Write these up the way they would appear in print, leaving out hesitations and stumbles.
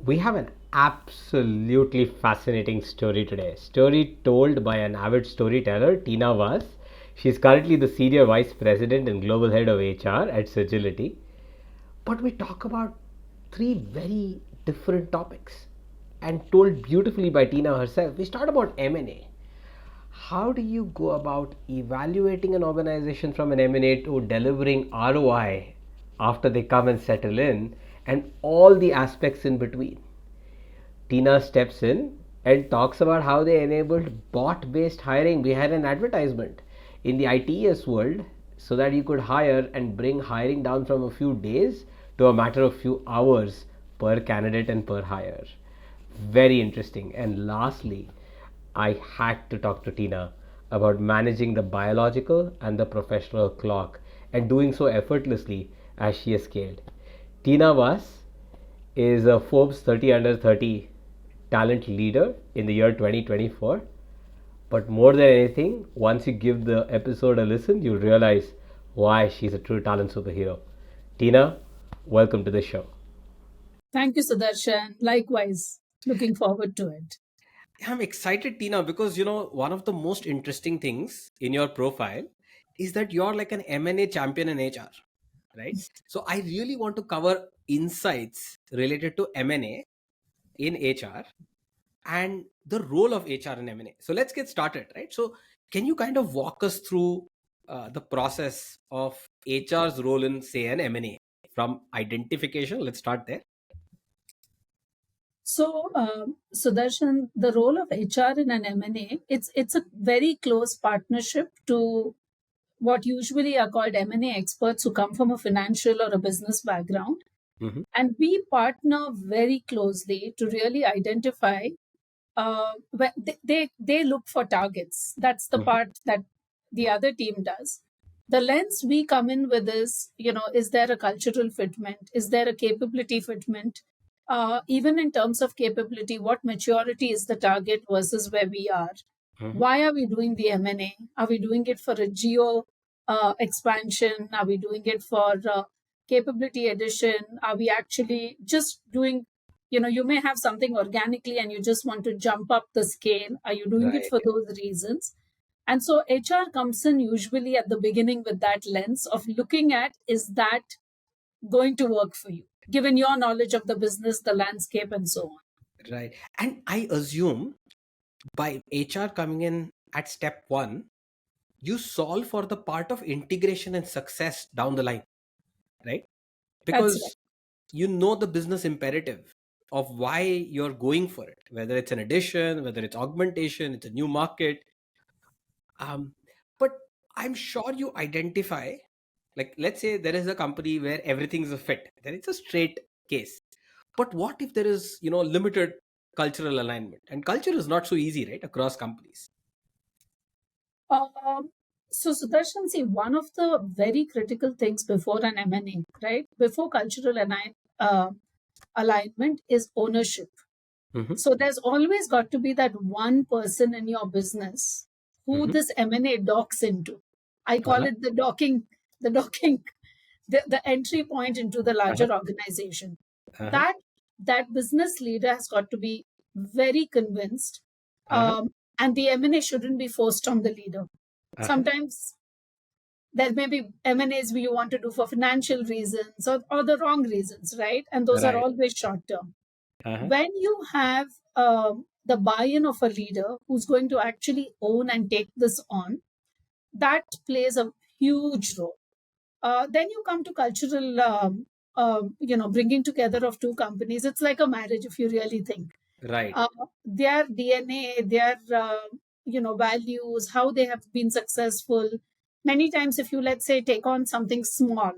We have an absolutely fascinating story today. Story told by an avid storyteller, Tina Vas. She's currently the Senior Vice President and Global Head of HR at Sagility. But we talk about three very different topics and told beautifully by Tina herself. We start about M&A. How do you go about evaluating an organization from an M&A to delivering ROI after they come and settle in, and all the aspects in between? Tina steps in and talks about how they enabled bot based hiring behind an advertisement in the ITS world so that you could hire and bring hiring down from a few days to a matter of few hours per candidate and per hire. Very interesting. And lastly, I had to talk to Tina about managing the biological and the professional clock and doing so effortlessly as she has scaled. Tina Vas is a Forbes 30 under 30 talent leader in the year 2024. But more than anything, once you give the episode a listen, you'll realize why she's a true talent superhero. Tina, welcome to the show. Thank you, Sudarshan. Likewise, looking forward to it. I'm excited, Tina, because one of the most interesting things in your profile is that you're like an M&A champion in HR, right? So I really want to cover insights related to M&A in HR and the role of HR and M&A. So let's get started, right? So can you kind of walk us through the process of HR's role in, say, an M&A from identification? Let's start there. So, Sudarshan, the role of HR in an M&A, it's a very close partnership to what usually are called M&A experts who come from a financial or a business background. Mm-hmm. And we partner very closely to really identify they look for targets. That's the Mm-hmm. part that the other team does. The lens we come in with is, is there a cultural fitment? Is there a capability fitment? Even in terms of capability, what maturity is the target versus where we are? Mm-hmm. Why are we doing the M&A? Are we doing it for a geo expansion? Are we doing it for capability addition? Are we actually just doing, you may have something organically and you just want to jump up the scale. Are you doing it Right. for those reasons? And so HR comes in usually at the beginning with that lens of looking at, is that going to work for you, given your knowledge of the business, the landscape, and so on. Right. And I assume by HR coming in at step one, you solve for the part of integration and success down the line, right? That's right. Because you know the business imperative of why you're going for it, whether it's an addition, whether it's augmentation, it's a new market. Um, but I'm sure you identify, like, let's say there is a company where everything's a fit, then it's a straight case. But what if there is, limited cultural alignment? And culture is not so easy, right, across companies. Um, so, Sudarshan, see, one of the very critical things before an M&A, right, before cultural alignment is ownership. Mm-hmm. So there's always got to be that one person in your business who Mm-hmm. this M&A docks into. I call Uh-huh. it the docking, the entry point into the Uh-huh. larger organization. Uh-huh. That that business leader has got to be very convinced, Uh-huh. and the M&A shouldn't be forced on the leader. Uh-huh. Sometimes there may be M&As you want to do for financial reasons or the wrong reasons, right? And those are Right. always short term. Uh-huh. When you have the buy-in of a leader who's going to actually own and take this on, that plays a huge role. Then you come to cultural, bringing together of two companies. It's like a marriage, if you really think. Right. Uh, their DNA, their values, how they have been successful. Many times, if you, let's say, take on something small,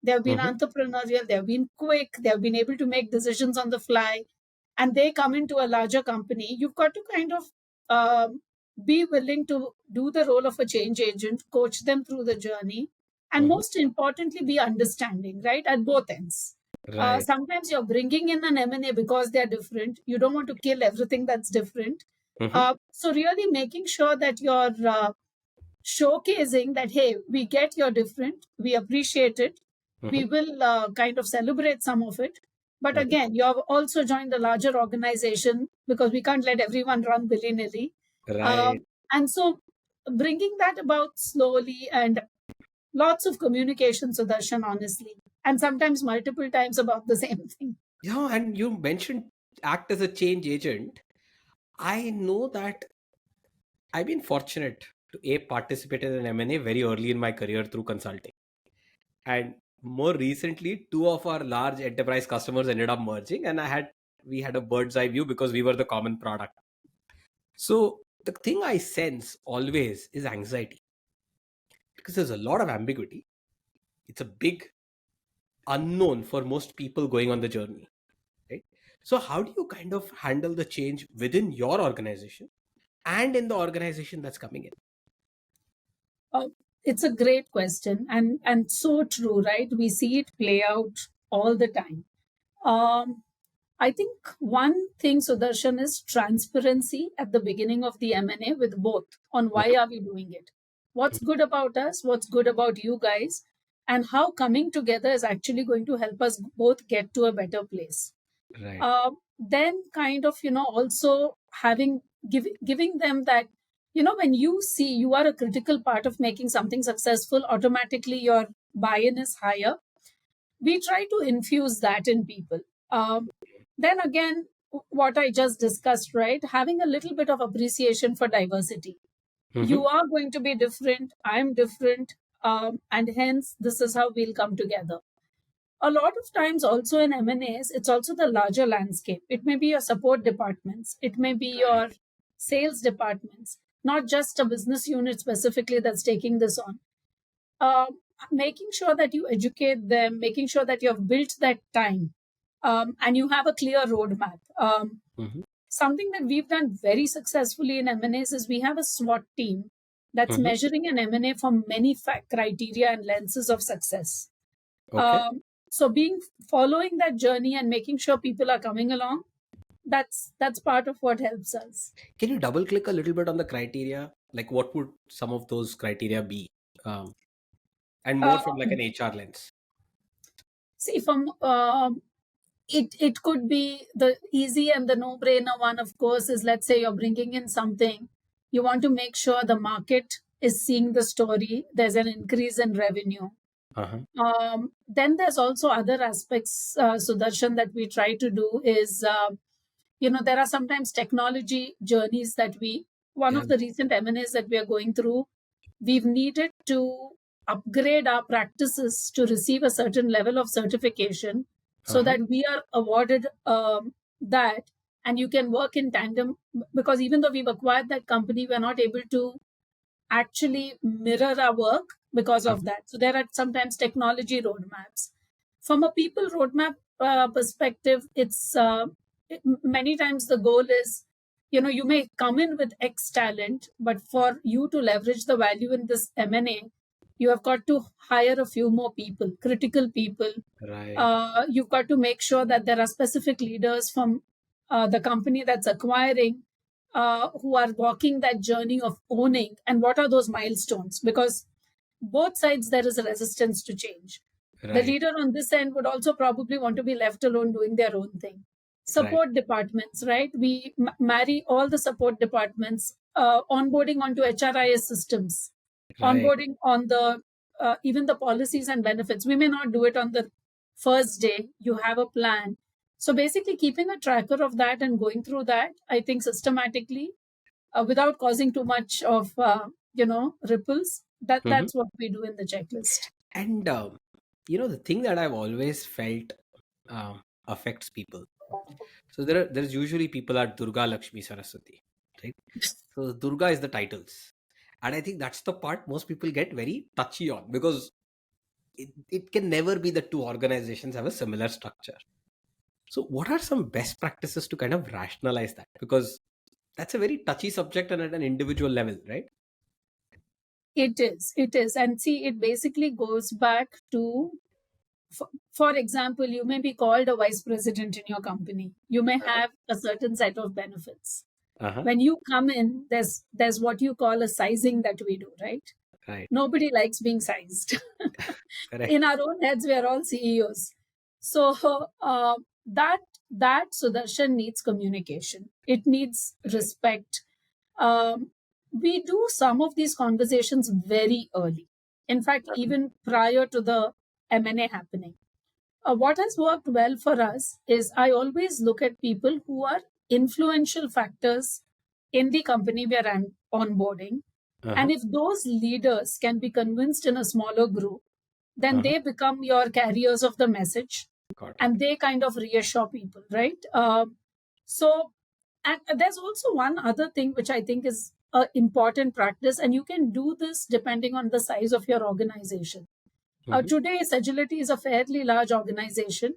they have been Mm-hmm. entrepreneurial, they have been quick, they have been able to make decisions on the fly, and they come into a larger company. You've got to kind of be willing to do the role of a change agent, coach them through the journey, and Mm-hmm. most importantly, be understanding, right, at both ends. Right. Sometimes you're bringing in an M&A because they're different. You don't want to kill everything that's different. Mm-hmm. So really making sure that you're showcasing that, hey, we get you're different, we appreciate it, we Mm-hmm. will kind of celebrate some of it, But Right. again, you have also joined a larger organization because we can't let everyone run willy nilly. Right. And so bringing that about slowly and lots of communication, Sudarshan, honestly, and sometimes multiple times about the same thing. Yeah, and you mentioned act as a change agent. I know that I've been fortunate to participate in an M&A very early in my career through consulting. And more recently, two of our large enterprise customers ended up merging, and we had a bird's eye view because we were the common product. So the thing I sense always is anxiety because there's a lot of ambiguity. It's a big unknown for most people going on the journey, right? So how do you kind of handle the change within your organization and in the organization that's coming in? Uh, it's a great question and so true, right? We see it play out all the time. Um, I think one thing, Sudarshan, is transparency at the beginning of the M&A with both on why Okay. are we doing it, what's good about us, what's good about you guys, and how coming together is actually going to help us both get to a better place. Right. Then kind of also giving them that when you see you are a critical part of making something successful, automatically your buy-in is higher. We try to infuse that in people. Then again, what I just discussed, right, having a little bit of appreciation for diversity. You Mm-hmm. are going to be different, I'm different, and hence this is how we'll come together. A lot of times also in M&As, it's also the larger landscape. It may be your support departments, it may be Right. your sales departments, not just a business unit specifically that's taking this on. um, Making sure that you educate them, making sure that you have built that time, and you have a clear roadmap. Mm-hmm. Something that we've done very successfully in M&As is we have a SWOT team that's Mm-hmm. measuring an M&A from many criteria and lenses of success. Okay. Um, so being following that journey and making sure people are coming along, that's part of what helps us. Can you double click a little bit on the criteria? Like, what would some of those criteria be? Um, and more from like Um, an HR lens. See, from it could be the easy and the no brainer one. Of course, is let's say you're bringing in something, you want to make sure the market is seeing the story. There's an increase in revenue. Uh-huh. Then there's also other aspects, Sudarshan, that we try to do is there are sometimes technology journeys that we. One Yeah. of the recent M&As that we are going through, we've needed to upgrade our practices to receive a certain level of certification so Uh-huh. that we are awarded that, and you can work in tandem, because even though we've acquired that company, we're not able to actually mirror our work because of Uh-huh. that. So there are sometimes technology roadmaps. From a people roadmap perspective, many times the goal is, you may come in with X talent, but for you to leverage the value in this M&A, you have got to hire a few more people, critical people. Right. You've got to make sure that there are specific leaders from the company that's acquiring, who are walking that journey of owning, and what are those milestones, because both sides there is a resistance to change. The Right. leader on this end would also probably want to be left alone doing their own thing. Right. Support departments, right? We marry all the support departments, onboarding onto HRIS systems, Right. onboarding on the even the policies and benefits. We may not do it on the first day. You have a plan. So basically, keeping a tracker of that and going through that, I think systematically, without causing too much of ripples. Mm-hmm. That's what we do in the checklist. And the thing that I've always felt affects people. So there's usually people at Durga, Lakshmi, Saraswati, right? So Durga is the titles, and I think that's the part most people get very touchy on because it can never be the two organizations have a similar structure. So what are some best practices to kind of rationalize that? Because that's a very touchy subject and at an individual level, right? It is, and see, it basically goes back to, for example, you may be called a vice president in your company. You may Uh-huh. have a certain set of benefits. Uh-huh. When you come in, there's what you call a sizing that we do, right? Right. Nobody likes being sized. Correct. In our own heads, we are all CEOs. So That Sudarshan needs communication. It needs respect. Um, we do some of these conversations very early. In fact, even prior to the M&A happening. What has worked well for us is I always look at people who are influential factors in the company we are onboarding. Uh-huh. And if those leaders can be convinced in a smaller group, then Uh-huh. they become your carriers of the message Got it. and they kind of reassure people, right? So, and there's also one other thing which I think is an important practice, and you can do this depending on the size of your organization. Mm-hmm. Today, Sagility is a fairly large organization,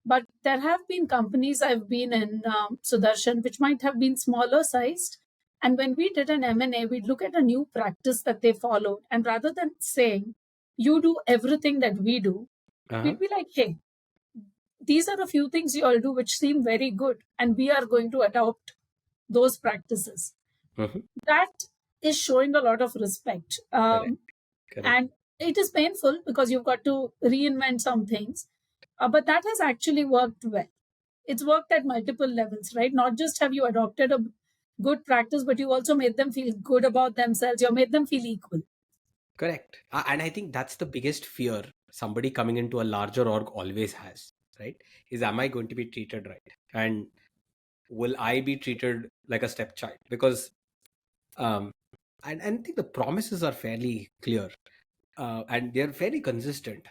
but there have been companies I've been in, Sudarshan, which might have been smaller sized. And when we did an M&A, we'd look at a new practice that they followed. And rather than saying, you do everything that we do, Uh-huh. we'd be like, hey, these are a few things you all do which seem very good, and we are going to adopt those practices. Mm-hmm. That is showing a lot of respect. Correct. Correct. And it is painful because you've got to reinvent some things, but that has actually worked well. It's worked at multiple levels, right? Not just have you adopted a good practice, but you also made them feel good about themselves. You made them feel equal. Correct. And I think that's the biggest fear somebody coming into a larger org always has, right? Is, am I going to be treated right? And will I be treated like a stepchild? Because um and I think the promises are fairly clear, and they're fairly consistent.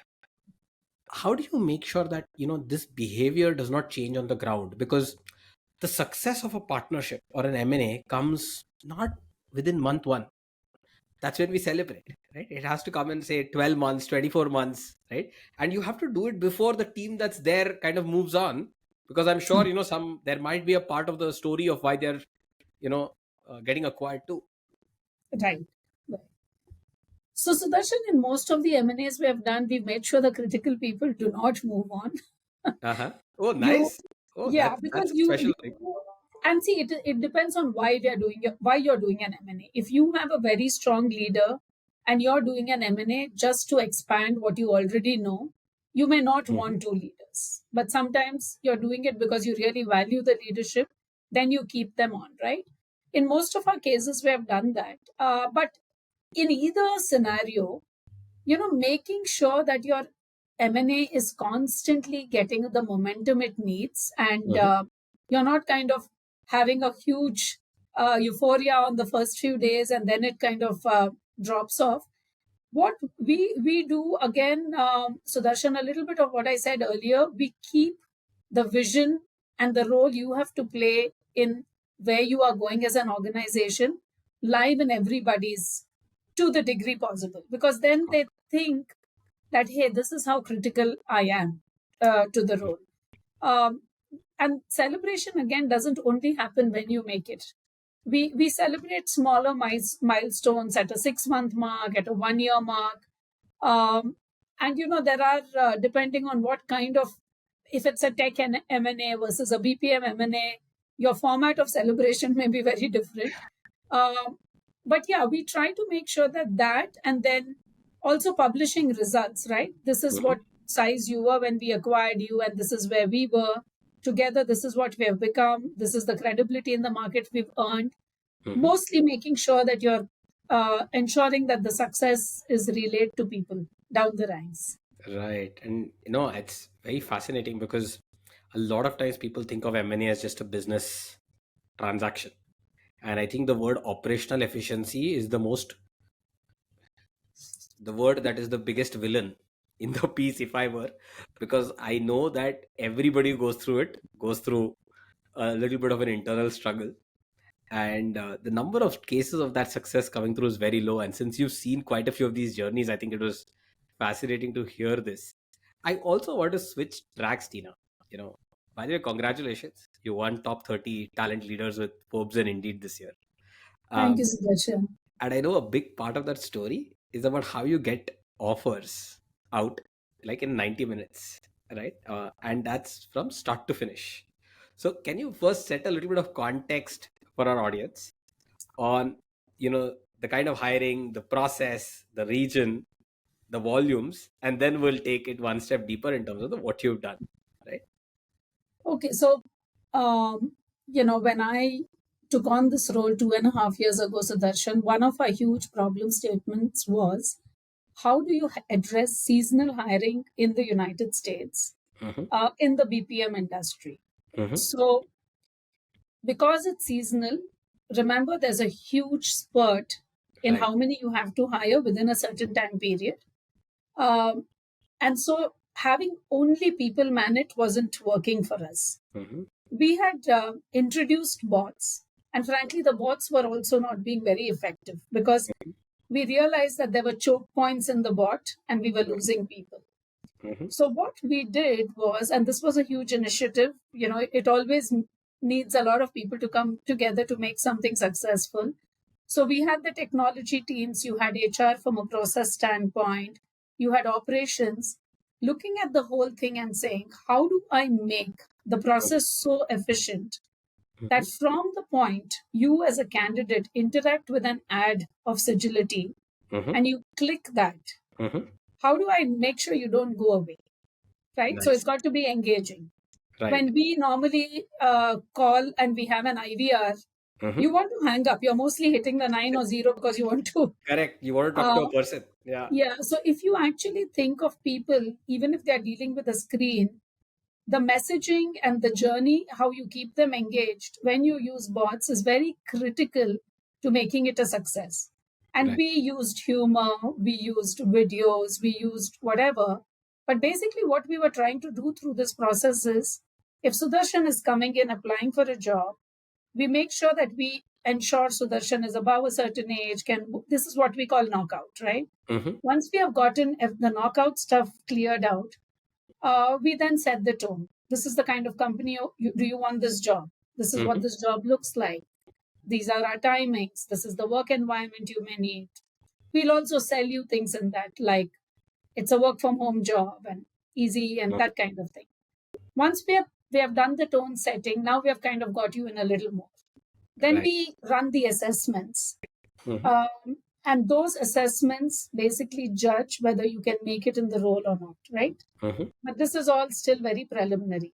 How do you make sure that this behavior does not change on the ground? Because the success of a partnership or an M&A comes not within month one. That's when we celebrate, right? It has to come in, say, 12 months, 24 months, right? And you have to do it before the team that's there kind of moves on, because I'm sure some there might be a part of the story of why they're you know getting acquired too. Right. Right. So, Sudarshan, in most of the M&As we have done, we've made sure the critical people do not move on. Uh-huh. Oh, You, nice. Oh, yeah, that's because a special you thing. and see, it depends on why we are doing it, why you're doing an M&A. If you have a very strong leader and you're doing an M&A just to expand what you already know, you may not Mhm. want two leaders. But sometimes you're doing it because you really value the leadership, then you keep them on, right? In most of our cases, we have done that. But in either scenario, making sure that your M&A is constantly getting the momentum it needs, and Mhm. you're not kind of having a huge euphoria on the first few days and then it kind of drops off. What we do again, Sudarshan, a little bit of what I said earlier, we keep the vision and the role you have to play in where you are going as an organization live in everybody's, to the degree possible, because then they think that, hey, this is how critical I am to the role. um, and celebration again doesn't only happen when you make it. We celebrate smaller milestones at a 6 month mark, at a 1 year mark. And there are, depending on what kind of, if it's a tech and M&A versus a BPM M&A, your format of celebration may be very different. um, but yeah, we try to make sure that and then also publishing results, right? This is Mhm. what size you were when we acquired you, and this is where we were together. This is what we have become. This is the credibility in the market we've earned. Mhm. Mostly making sure that you're ensuring that the success is relayed to people down the ranks. Right. And it's very fascinating because a lot of times people think of M&A as just a business transaction. And I think the word operational efficiency is the word that is the biggest villain in the piece, if I were, because I know that everybody who goes through a little bit of an internal struggle. And the number of cases of that success coming through is very low. And since you've seen quite a few of these journeys, I think it was fascinating to hear this. I also want to switch tracks, Tina. You know, by the way, congratulations. You won top 30 talent leaders with Forbes and Indeed this year. Thank you, Um, Sudarshan. and I know a big part of that story is about how you get offers out like in 90 minutes, right? And that's from start to finish. So, can you first set a little bit of context for our audience on, the kind of hiring, the process, the region, the volumes, and then we'll take it one step deeper in terms of what you've done, right? Okay, so when I took on this role 2.5 years ago, Sudarshan, one of our huge problem statements was how do you address seasonal hiring in the United States Mm-hmm. in the BPM industry? Mm-hmm. So, because it's seasonal, remember there's a huge spurt in Right. how many you have to hire within a certain time period. Um, and so, having only people man it wasn't working for us. Mm-hmm. We had introduced bots, and frankly, the bots were also not being very effective because we realized that there were choke points in the bot and we were losing people. Mm-hmm. So, what we did was, and this was a huge initiative, it always needs a lot of people to come together to make something successful. So, we had the technology teams, you had HR from a process standpoint, you had operations looking at the whole thing and saying, how do I make the process so efficient Mm-hmm. that from the point you as a candidate interact with an ad of Sagility Mm-hmm. and you click that, Mm-hmm. how do I make sure you don't go away? Right? So it's Nice. got to be engaging. Right. When we normally call and we have an IVR, Mm-hmm. you want to hang up. You're mostly hitting the 9 or 0 because you want to. Correct. You want to talk to Uh, a person. Yeah. yeah. So if you actually think of people, even if they're dealing with a screen, the messaging and the journey, how you keep them engaged when you use bots is very critical to making it a success. And Right. we used humor, we used videos, we used whatever. But basically, what we were trying to do through this process is if Sudarshan is coming in applying for a job, we make sure that we ensure Sudarshan is above a certain age. This is what we call knockout, right? Mm-hmm. Once we have gotten the knockout stuff cleared out, we then set the tone. This is the kind of company do you want this job? This is what Mm-hmm. this job looks like. These are our timings. This is the work environment you may need. We'll also sell you things in that, like it's a work from home job and easy and that kind of thing. Once we have done the tone setting, now we have kind of got you in a little more. Then Right. we run the assessments. Mm-hmm. And those assessments basically judge whether you can make it in the role or not, right? Mm-hmm. But this is all still very preliminary.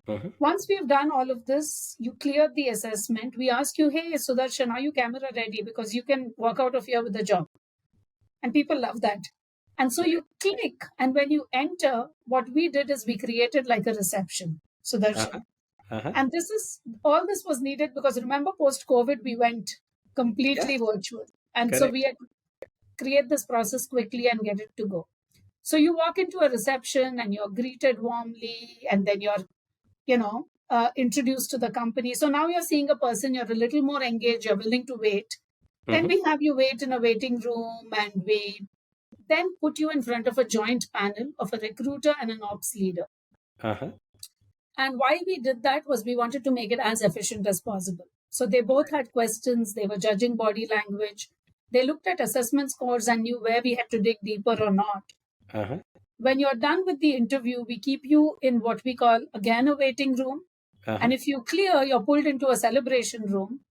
Mm-hmm. Once we've done all of this, you cleared the assessment. We ask you, hey, Sudarshan, are you camera ready? Because you can walk out of here with the job. And people love that. And so you click, and when you enter, what we did is we created like a reception, Uh-huh. Sudarshan. Uh-huh. And all this was needed because remember, post COVID, we went Yes. completely virtual. And so we Correct. had to create this process quickly and get it to go. So you walk into a reception and you're greeted warmly, and then you're introduced to the company. So now you're seeing a person, you're a little more engaged, you're willing to wait. Then Mm-hmm. we have you wait in a waiting room, and we then put you in front of a joint panel of a recruiter and an ops leader. Uh-huh. And why we did that was we wanted to make it as efficient as possible. So they both had questions, they were judging body language, they looked at assessment scores and knew where we had to dig deeper or not. Uh-huh. When you're done with the interview, we keep you in what we call again a waiting room. Uh-huh. And if you clear, you're pulled into a celebration room.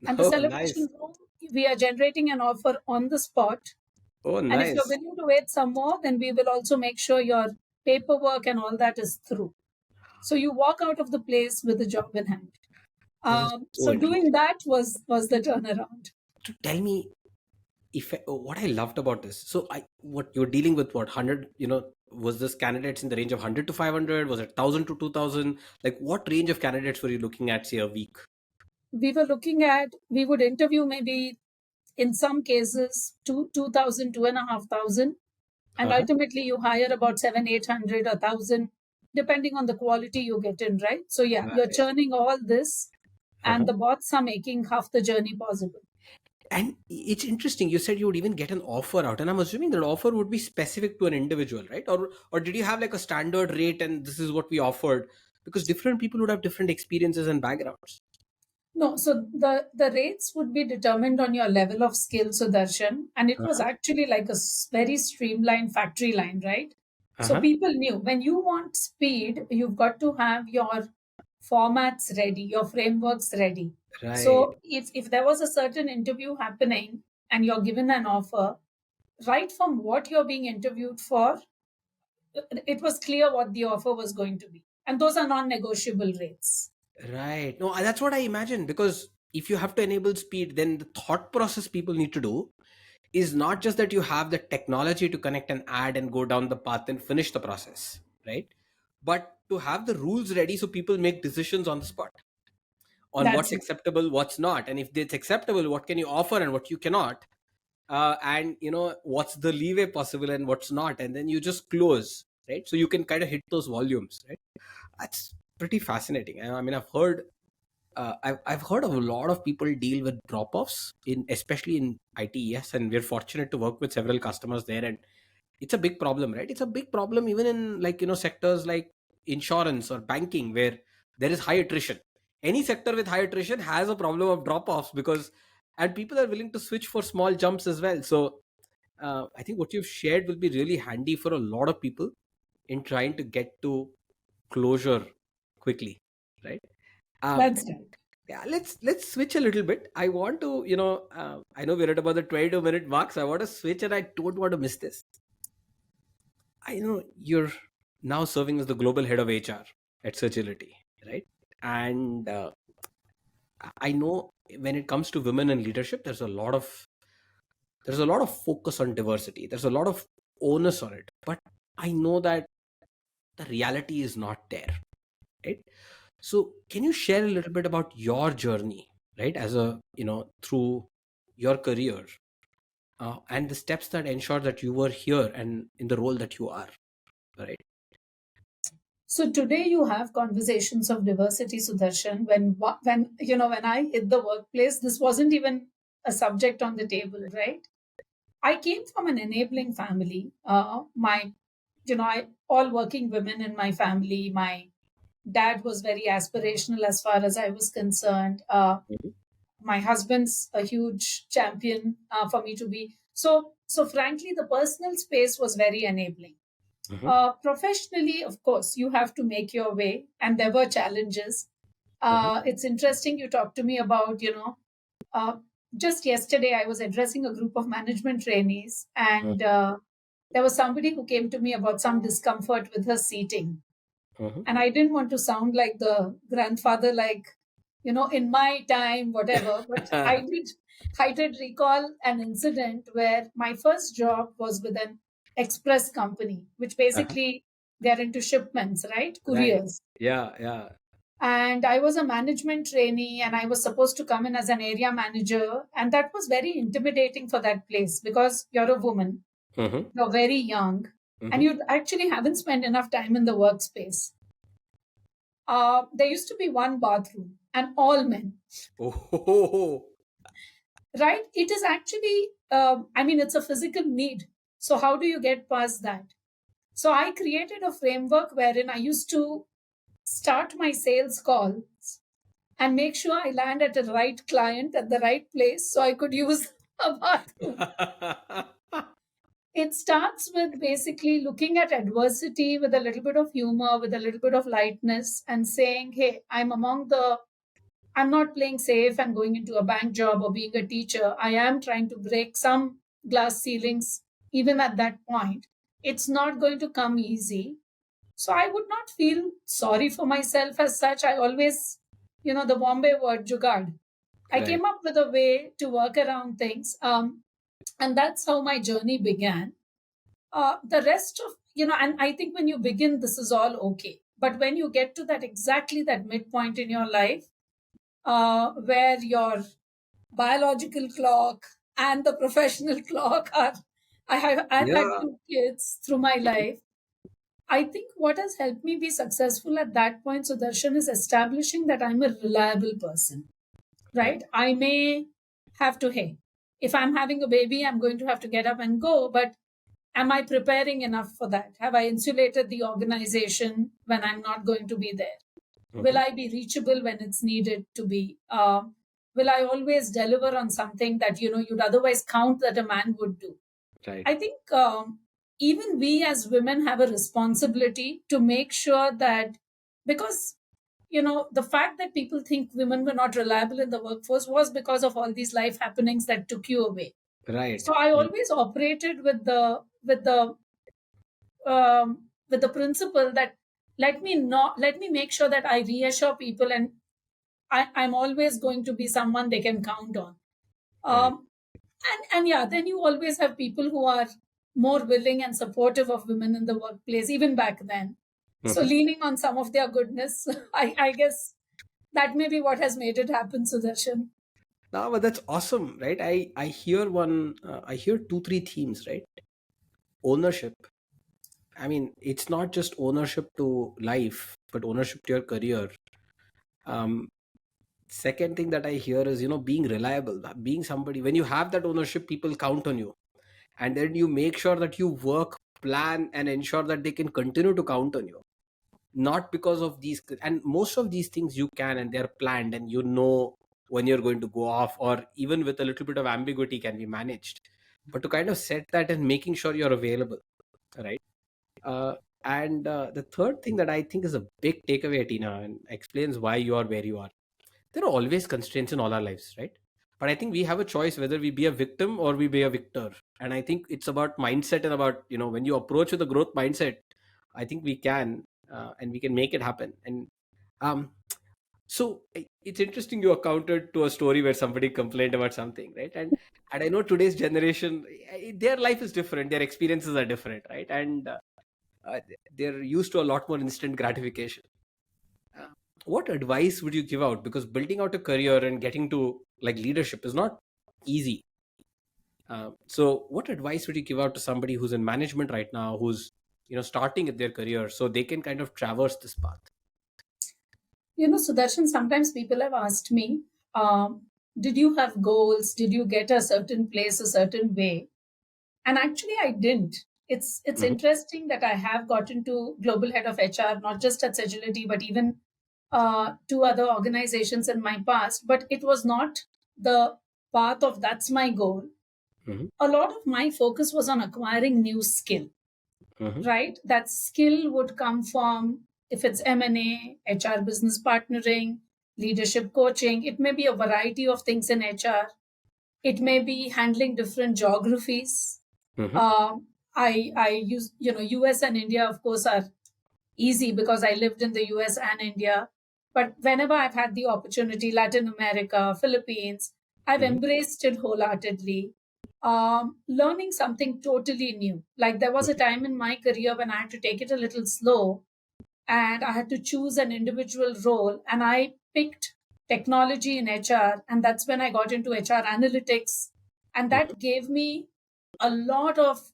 And the Oh, celebration nice. room, we are generating an offer on the spot. Oh, And if you're nice. willing to wait some more, then we will also make sure your paperwork and all that is through. So you walk out of the place with the job in hand. This is so So doing interesting. that was the turnaround. To tell me if what I loved about this. So what you're dealing with, what 100, was this candidates in the range of 100 to 500? Was it 1,000 to 2,000? Like what range of candidates were you looking at, say, a week? We would interview maybe in some cases 2,000, 2,500. And Uh-huh. ultimately you hire about 700, 800, 1,000, depending on the quality you get in, right? So yeah, you're Right. churning all this, and Uh-huh. the bots are making half the journey possible. And it's interesting. You said you would even get an offer out, and I'm assuming that offer would be specific to an individual, right? Or did you have like a standard rate, and this is what we offered? Because different people would have different experiences and backgrounds. No, so the rates would be determined on your level of skill, Sudarshan, and it was Uh-huh. actually like a very streamlined factory line, right? So Uh-huh. people knew when you want speed, you've got to have your formats ready, your frameworks ready. Right. So if there was a certain interview happening and you're given an offer, right from what you're being interviewed for, it was clear what the offer was going to be. And those are non-negotiable rates. Right. No, that's what I imagine, because if you have to enable speed, then the thought process people need to do is not just that you have the technology to connect and add and go down the path and finish the process, right? But to have the rules ready so people make decisions on the spot on what's That's acceptable, what's not, and if it's acceptable, what can you offer and what you cannot, and what's the leeway possible and what's not, and then you just close, right? So you can kind of hit those volumes, right? That's pretty fascinating. I mean, I've heard of a lot of people deal with drop-offs in, especially in IT. Yes, and we're fortunate to work with several customers there, and it's a big problem, right? It's a big problem even in, like, sectors like insurance or banking, where there is high attrition. Any sector with high attrition has a problem of drop-offs, because and people are willing to switch for small jumps as well. So I think what you've shared will be really handy for a lot of people in trying to get to closure quickly, right? um, right. yeah, let's switch a little bit. I want to, I know we're at about the 22-minute mark, so I want to switch, and I don't want to miss this. I know you're now serving as the global head of HR at Sagility, right? And I know when it comes to women in leadership, there's a lot of focus on diversity. There's a lot of onus on it, but I know that the reality is not there, right? So can you share a little bit about your journey, right, as a, through your career, and the steps that ensure that you were here and in the role that you are, right? So today you have conversations of diversity, Sudarshan. When I hit the workplace, this wasn't even a subject on the table, right? I came from an enabling family. I all working women in my family. My dad was very aspirational as far as I was concerned. Mhm. My husband's a huge champion for me to be. So frankly, the personal space was very enabling. Mhm. Professionally, of course, you have to make your way, and there were challenges. Mhm. It's interesting you talked to me about, uh, just yesterday I was addressing a group of management trainees, and there was somebody who came to me about some discomfort with her seating. Mhm. And I didn't want to sound like the grandfather, like, in my time, whatever, but I did recall an incident where my first job was with an express company, which Uh-huh. basically they're into shipments, right? Right. Couriers. Yeah, yeah. And I was a management trainee, and I was supposed to come in as an area manager. And that was very intimidating for that place because you're a woman, Mhm. you're very young, and Mhm. you actually haven't spent enough time in the workspace. There used to be one bathroom and all men, Oh. right? It is actually, it's a physical need. So, how do you get past that? So, I created a framework wherein I used to start my sales calls and make sure I land at the right client at the right place so I could use a bathroom. It starts with basically looking at adversity with a little bit of humor, with a little bit of lightness, and saying, hey, I'm not playing safe and going into a bank job or being a teacher. I am trying to break some glass ceilings, even at that point. It's not going to come easy. So I would not feel sorry for myself as such. I always, the Bombay word jugaad. I Right. came up with a way to work around things. And that's how my journey began. The rest of, and I think when you begin, this is all okay. But when you get to that exactly that midpoint in your life, where your biological clock and the professional clock are, I've had Yeah. two kids through my life. I think what has helped me be successful at that point, Sudarshan, is establishing that I'm a reliable person, Right. right? I may have to, hey, if I'm having a baby, I'm going to have to get up and go, but am I preparing enough for that? Have I insulated the organization when I'm not going to be there? Will Mhm. I be reachable when it's needed to be? Will I always deliver on something that you'd otherwise count that a man would do? Right. I think even we as women have a responsibility to make sure that, because the fact that people think women were not reliable in the workforce was because of all these life happenings that took you away. Right. So I always operated with the principle that let me make sure that I reassure people, and I'm always going to be someone they can count on. Right. And yeah, then you always have people who are more willing and supportive of women in the workplace, even back then. So Mhm. leaning on some of their goodness, I guess that may be what has made it happen, Sudarshan. No, but that's awesome, right? I hear I hear two three themes, right? Ownership. I mean, it's not just ownership to life, but ownership to your career. Um, Second thing that I hear is, being reliable, being somebody. When you have that ownership, people count on you, and then you make sure that you work, plan, and ensure that they can continue to count on you. Not because of these, and most of these things you can, and they're planned, and when you're going to go off, or even with a little bit of ambiguity can be managed. But to kind of set that and making sure you're available, right? Uh, and the third thing that I think is a big takeaway, Tina, and explains why you are where you are. There are always constraints in all our lives, right? But I think we have a choice whether we be a victim or we be a victor. And I think it's about mindset, and about, when you approach with a growth mindset, I think we can, and we can make it happen. And um, so it's interesting you accounted to a story where somebody complained about something, right? And I know today's generation, their life is different, their experiences are different, right? And uh, they're used to a lot more instant gratification. uh, what advice would you give out, because building out a career and getting to like leadership is not easy. So what advice would you give out to somebody who's in management right now, who's starting at their career, so they can kind of traverse this path? Sudarshan, sometimes people have asked me, did you have goals? Did you get a certain place a certain way? And actually, I didn't. It's Hmm. interesting that I have gotten to global head of HR, not just at Sagility, but even two other organizations in my past. But it was not the path of that's my goal. Hmm. A lot of my focus was on acquiring new skill, Hmm. right? That skill would come from, if it's M&A, HR business partnering, leadership coaching. It may be a variety of things in HR. It may be handling different geographies. Hmm. I use, US and India, of course, are easy because I lived in the US and India. But whenever I've had the opportunity, Latin America, Philippines, I've Hmm. embraced it wholeheartedly. Learning something totally new. Like there was a time in my career when I had to take it a little slow, and I had to choose an individual role, and I picked technology in HR, and that's when I got into HR analytics, and that gave me a lot of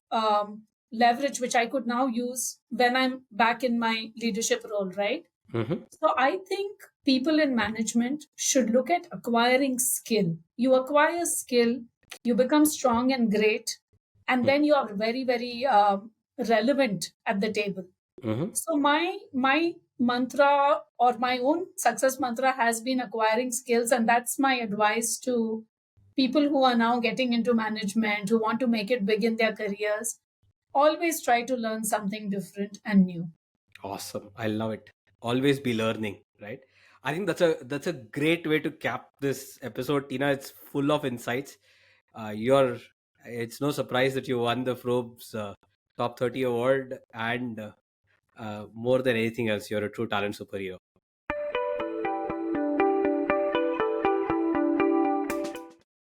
leverage which I could now use when I'm back in my leadership role, right? Hmm. So I think people in management should look at acquiring skill. You acquire skill, you become strong and great, and then you are very, very relevant at the table. Hmm. So my mantra, or my own success mantra, has been acquiring skills, and that's my advice to people who are now getting into management, who want to make it big in their careers. Always try to learn something different and new. Awesome. I love it. Always be learning, right? I think that's a great way to cap this episode, Tina. It's full of insights. You're It's no surprise that you won the Forbes Top 30 award, and more than anything else, you're a true talent superhero.